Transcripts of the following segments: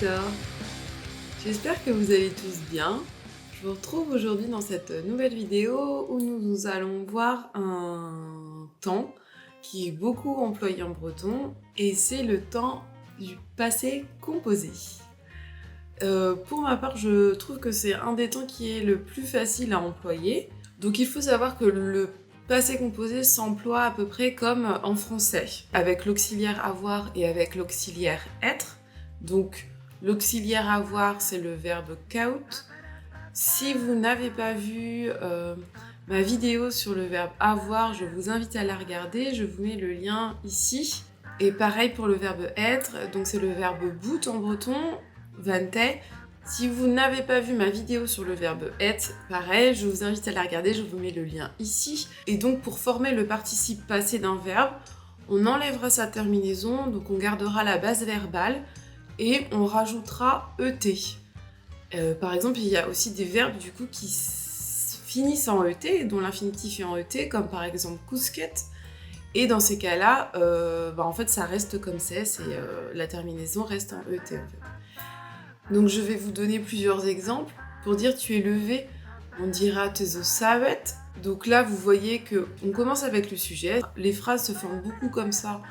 j'adore. J'espère que vous allez tous bien. Je vous retrouve aujourd'hui dans cette nouvelle vidéo où nous allons voir un temps qui est beaucoup employé en breton et c'est le temps du passé composé. Pour ma part, je trouve que c'est un des temps qui est le plus facile à employer. Donc il faut savoir que le passé composé s'emploie à peu près comme en français, avec l'auxiliaire avoir et avec l'auxiliaire être. Donc l'auxiliaire avoir, c'est le verbe kaut. Si vous n'avez pas vu ma vidéo sur le verbe avoir, je vous invite à la regarder, je vous mets le lien ici. Et pareil pour le verbe être, donc c'est le verbe bout en breton, vante. Si vous n'avez pas vu ma vidéo sur le verbe être, pareil, je vous invite à la regarder, je vous mets le lien ici. Et donc pour former le participe passé d'un verbe, on enlèvera sa terminaison, donc on gardera la base verbale et on rajoutera ET. Par exemple, il y a aussi des verbes du coup qui finissent en ET, dont l'infinitif est en ET, comme par exemple cousquette. Et dans ces cas-là, en fait, ça reste comme c'est, la terminaison reste en ET en fait. Donc je vais vous donner plusieurs exemples. Pour dire tu es levé, on dira te zo savet. Donc là, vous voyez que on commence avec le sujet. Les phrases se forment beaucoup comme ça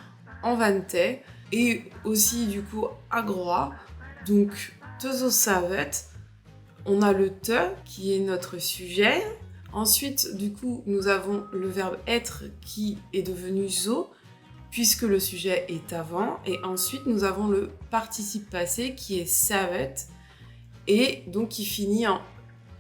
en vante et aussi du coup agroa. Donc te zo savet, on a le te qui est notre sujet. Ensuite, du coup, nous avons le verbe être qui est devenu zo, puisque le sujet est avant. Et ensuite, nous avons le participe passé qui est savet, et donc qui finit en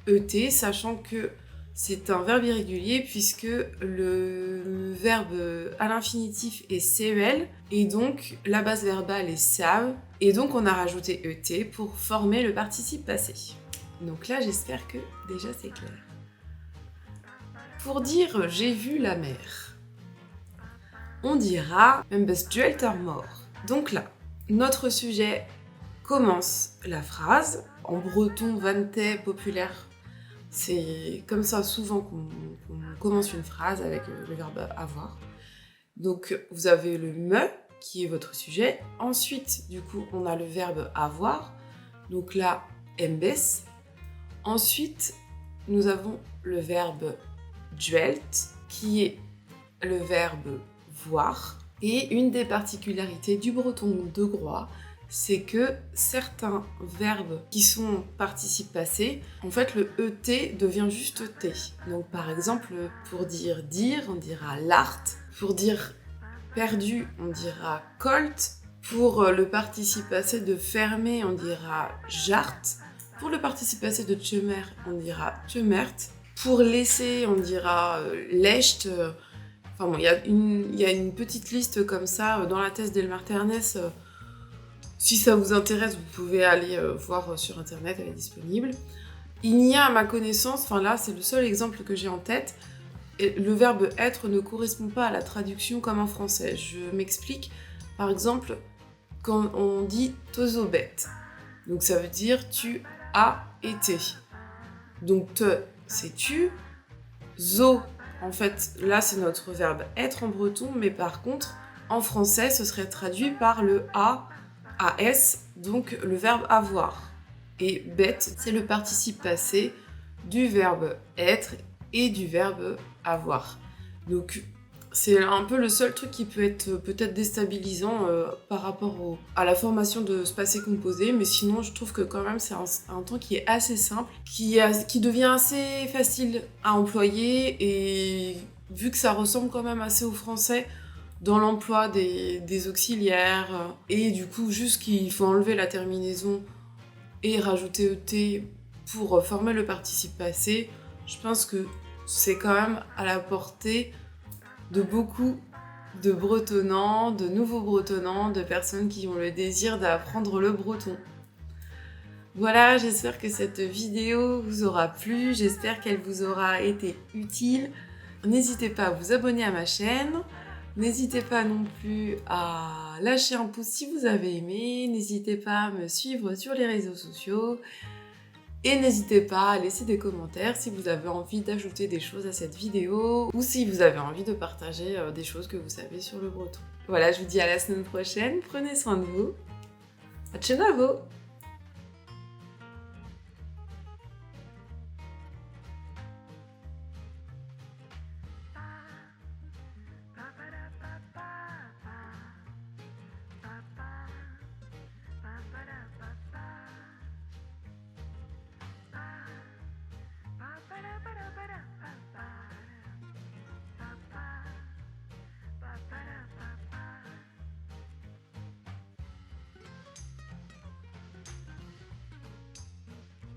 ET, sachant que c'est un verbe irrégulier, puisque le verbe à l'infinitif est sevel, et donc la base verbale est save, et donc on a rajouté ET pour former le participe passé. Donc là, j'espère que déjà c'est clair. Pour dire « j'ai vu la mer », on dira « membes duelter mort ». Donc là, notre sujet commence la phrase. En breton, vante, populaire, c'est comme ça souvent qu'on commence une phrase avec le verbe « avoir ». Donc vous avez le « me » qui est votre sujet. Ensuite, du coup, on a le verbe « avoir ». Donc là, « embes ». Ensuite, nous avons le verbe dwelt, qui est le verbe voir. Et une des particularités du breton de Groix, c'est que certains verbes qui sont participes passés, en fait le ET devient juste T. Donc par exemple, pour dire, on dira l'art. Pour dire perdu, on dira colt. Pour le participe passé de fermer, on dira jart. Pour le participe passé de tchemer, on dira tchemert. Pour laisser, on dira lecht. Enfin bon, il y a une petite liste comme ça dans la thèse d'Elmar Ternes. Si ça vous intéresse, vous pouvez aller voir sur internet, elle est disponible. Il n'y a à ma connaissance, enfin là c'est le seul exemple que j'ai en tête, et le verbe être ne correspond pas à la traduction comme en français. Je m'explique. Par exemple, quand on dit tozobet, donc ça veut dire tu as été. Donc te, c'est tu. Zo, en fait, là c'est notre verbe être en breton, mais par contre, en français, ce serait traduit par le a, as, donc le verbe avoir. Et bête, c'est le participe passé du verbe être et du verbe avoir. Donc c'est un peu le seul truc qui peut être peut-être déstabilisant par rapport à la formation de ce passé composé, mais sinon je trouve que quand même c'est un temps qui est assez simple, qui devient assez facile à employer, et vu que ça ressemble quand même assez au français dans l'emploi des auxiliaires, et du coup juste qu'il faut enlever la terminaison et rajouter ET pour former le participe passé, je pense que c'est quand même à la portée de beaucoup de bretonnants, de nouveaux bretonnants, de personnes qui ont le désir d'apprendre le breton. Voilà, j'espère que cette vidéo vous aura plu, j'espère qu'elle vous aura été utile. N'hésitez pas à vous abonner à ma chaîne, n'hésitez pas non plus à lâcher un pouce si vous avez aimé, n'hésitez pas à me suivre sur les réseaux sociaux. Et n'hésitez pas à laisser des commentaires si vous avez envie d'ajouter des choses à cette vidéo ou si vous avez envie de partager des choses que vous savez sur le breton. Voilà, je vous dis à la semaine prochaine, prenez soin de vous. À tchenavo!